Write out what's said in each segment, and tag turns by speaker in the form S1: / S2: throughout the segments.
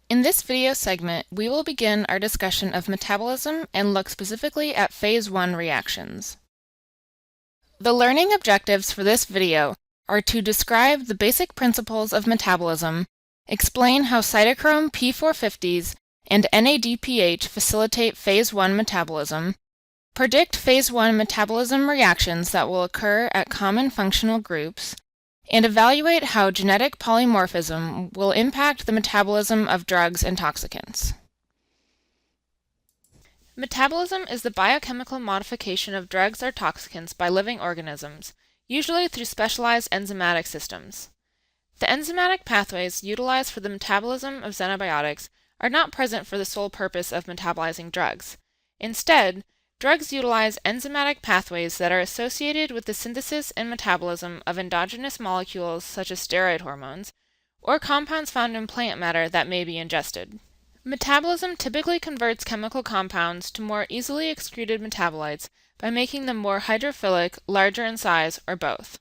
S1: In this video segment, we will begin our discussion of metabolism and look specifically at phase 1 reactions. The learning objectives for this video are to describe the basic principles of metabolism, explain how cytochrome P450s and NADPH facilitate phase 1 metabolism, predict phase 1 metabolism reactions that will occur at common functional groups, and evaluate how genetic polymorphism will impact the metabolism of drugs and toxicants. Metabolism is the biochemical modification of drugs or toxicants by living organisms, usually through specialized enzymatic systems. The enzymatic pathways utilized for the metabolism of xenobiotics are not present for the sole purpose of metabolizing drugs. Instead, drugs utilize enzymatic pathways that are associated with the synthesis and metabolism of endogenous molecules such as steroid hormones, or compounds found in plant matter that may be ingested. Metabolism typically converts chemical compounds to more easily excreted metabolites by making them more hydrophilic, larger in size, or both.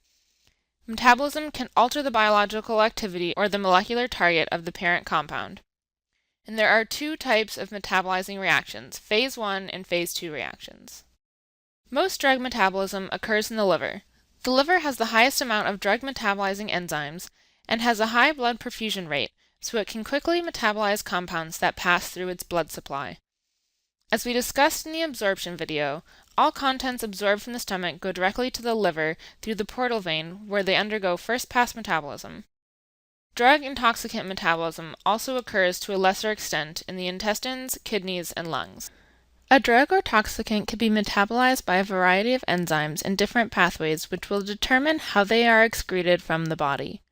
S1: Metabolism can alter the biological activity or the molecular target of the parent compound. And there are two types of metabolizing reactions, phase 1 and phase 2 reactions. Most drug metabolism occurs in the liver. The liver has the highest amount of drug metabolizing enzymes and has a high blood perfusion rate, so it can quickly metabolize compounds that pass through its blood supply. As we discussed in the absorption video, all contents absorbed from the stomach go directly to the liver through the portal vein where they undergo first-pass metabolism. Drug intoxicant metabolism also occurs to a lesser extent in the intestines, kidneys, and lungs. A drug or toxicant can be metabolized by a variety of enzymes in different pathways which will determine how they are excreted from the body.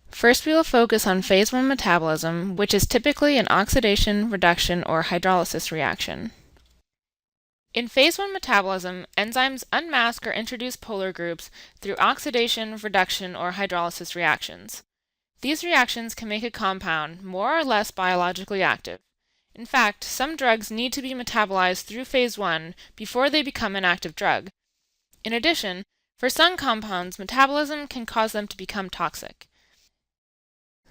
S1: First, we will focus on phase 1 metabolism, which is typically an oxidation, reduction, or hydrolysis reaction. In phase 1 metabolism, enzymes unmask or introduce polar groups through oxidation, reduction, or hydrolysis reactions. These reactions can make a compound more or less biologically active. In fact, some drugs need to be metabolized through phase 1 before they become an active drug. In addition, for some compounds, metabolism can cause them to become toxic.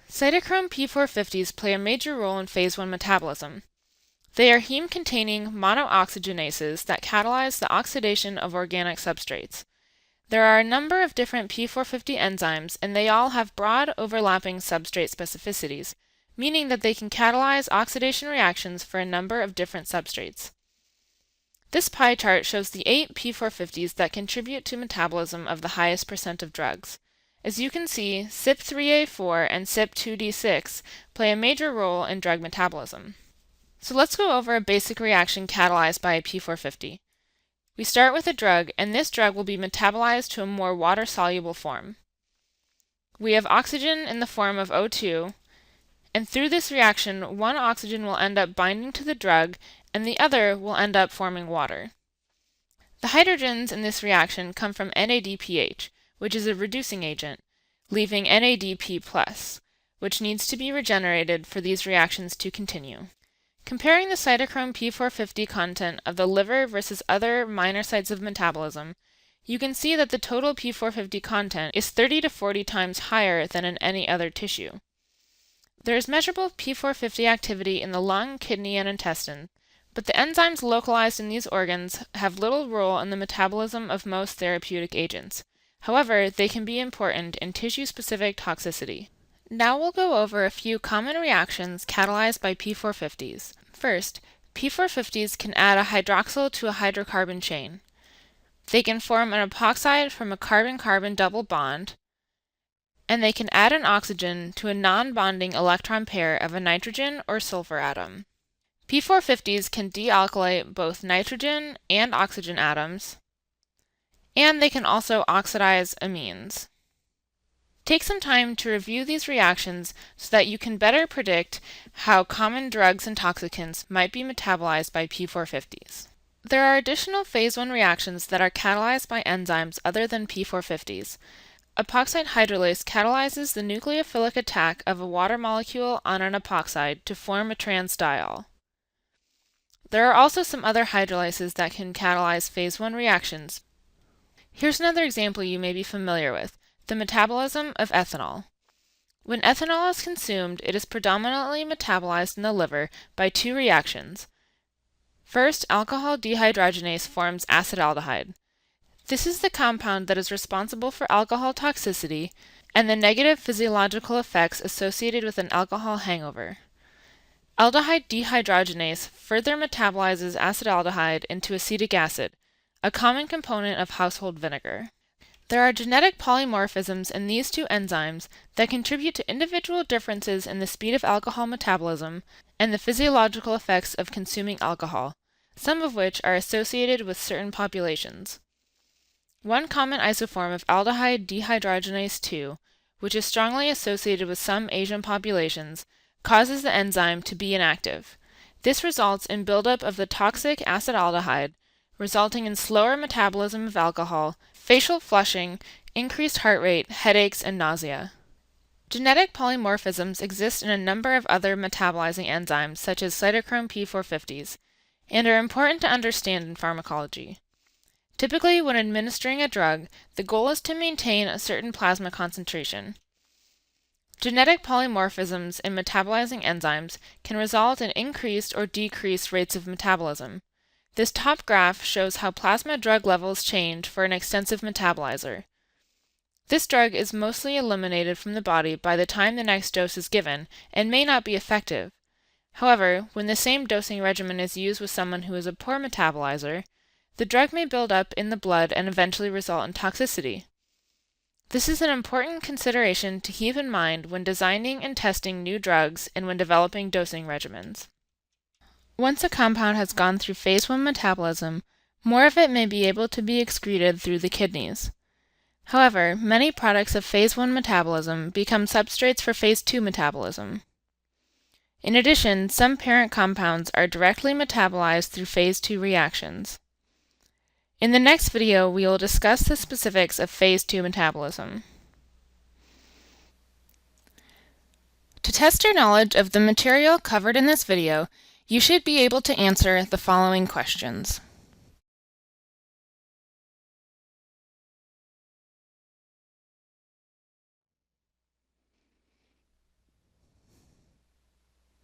S1: Cytochrome P450s play a major role in phase 1 metabolism. They are heme-containing monooxygenases that catalyze the oxidation of organic substrates. There are a number of different P450 enzymes, and they all have broad overlapping substrate specificities, meaning that they can catalyze oxidation reactions for a number of different substrates. This pie chart shows the 8 P450s that contribute to metabolism of the highest percent of drugs. As you can see, CYP3A4 and CYP2D6 play a major role in drug metabolism. So let's go over a basic reaction catalyzed by a P450. We start with a drug, and this drug will be metabolized to a more water-soluble form. We have oxygen in the form of O2, and through this reaction, one oxygen will end up binding to the drug, and the other will end up forming water. The hydrogens in this reaction come from NADPH, which is a reducing agent, leaving NADP+, which needs to be regenerated for these reactions to continue. Comparing the cytochrome P450 content of the liver versus other minor sites of metabolism, you can see that the total P450 content is 30 to 40 times higher than in any other tissue. There is measurable P450 activity in the lung, kidney, and intestine, but the enzymes localized in these organs have little role in the metabolism of most therapeutic agents. However, they can be important in tissue-specific toxicity. Now we'll go over a few common reactions catalyzed by P450s. First, P450s can add a hydroxyl to a hydrocarbon chain. They can form an epoxide from a carbon-carbon double bond, and they can add an oxygen to a non-bonding electron pair of a nitrogen or sulfur atom. P450s can dealkylate both nitrogen and oxygen atoms, and they can also oxidize amines. Take some time to review these reactions so that you can better predict how common drugs and toxicants might be metabolized by P450s. There are additional phase 1 reactions that are catalyzed by enzymes other than P450s. Epoxide hydrolase catalyzes the nucleophilic attack of a water molecule on an epoxide to form a transdiol. There are also some other hydrolases that can catalyze phase 1 reactions. Here's another example you may be familiar with, the metabolism of ethanol. When ethanol is consumed, it is predominantly metabolized in the liver by two reactions. First, alcohol dehydrogenase forms acetaldehyde. This is the compound that is responsible for alcohol toxicity and the negative physiological effects associated with an alcohol hangover. Aldehyde dehydrogenase further metabolizes acetaldehyde into acetic acid, a common component of household vinegar. There are genetic polymorphisms in these two enzymes that contribute to individual differences in the speed of alcohol metabolism and the physiological effects of consuming alcohol, some of which are associated with certain populations. One common isoform of aldehyde dehydrogenase 2, which is strongly associated with some Asian populations, causes the enzyme to be inactive. This results in buildup of the toxic acetaldehyde, resulting in slower metabolism of alcohol, facial flushing, increased heart rate, headaches, and nausea. Genetic polymorphisms exist in a number of other metabolizing enzymes such as cytochrome P450s, and are important to understand in pharmacology. Typically, when administering a drug, the goal is to maintain a certain plasma concentration. Genetic polymorphisms in metabolizing enzymes can result in increased or decreased rates of metabolism. This top graph shows how plasma drug levels change for an extensive metabolizer. This drug is mostly eliminated from the body by the time the next dose is given and may not be effective. However, when the same dosing regimen is used with someone who is a poor metabolizer, the drug may build up in the blood and eventually result in toxicity. This is an important consideration to keep in mind when designing and testing new drugs and when developing dosing regimens. Once a compound has gone through phase 1 metabolism, more of it may be able to be excreted through the kidneys. However, many products of phase 1 metabolism become substrates for phase 2 metabolism. In addition, some parent compounds are directly metabolized through phase 2 reactions. In the next video, we will discuss the specifics of phase 2 metabolism. To test your knowledge of the material covered in this video, you should be able to answer the following questions.